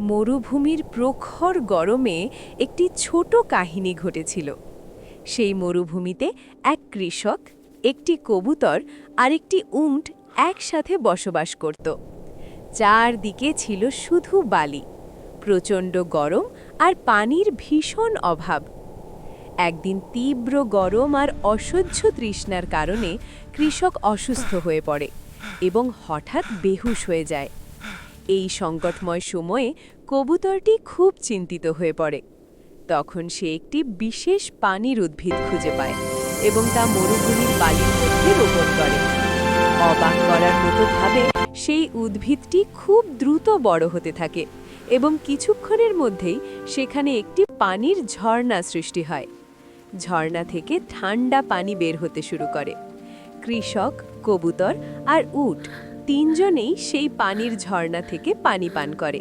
মরুভূমির প্রখর গরমে একটি ছোট কাহিনী ঘটেছিল। সেই মরুভূমিতে এক কৃষক, একটি কবুতর আর একটি উট একসাথে বসবাস করত। চারদিকে ছিল শুধু বালি, প্রচণ্ড গরম আর পানির ভীষণ অভাব। একদিন তীব্র গরম আর অসহ্য তৃষ্ণার কারণে কৃষক অসুস্থ হয়ে পড়ে এবং হঠাৎ বেহুশ হয়ে যায়। এই সংকটময় সময়ে কবুতরটি খুব চিন্তিত হয়ে পড়ে। তখন সে একটি বিশেষ পানির উদ্ভিদ খুঁজে পায় এবং তা মরুভূমির বালির মধ্যে রোপণ করে। অবাক করার মতো ভাবে সেই উদ্ভিদটি খুব দ্রুত বড় হতে থাকে এবং কিছুক্ষণের মধ্যেই সেখানে একটি পানির ঝর্ণা সৃষ্টি হয়। ঝর্ণা থেকে ঠান্ডা পানি বের হতে শুরু করে। কৃষক, কবুতর আর উট তিনজনেই সেই পানির ঝর্ণা থেকে পানি পান করে।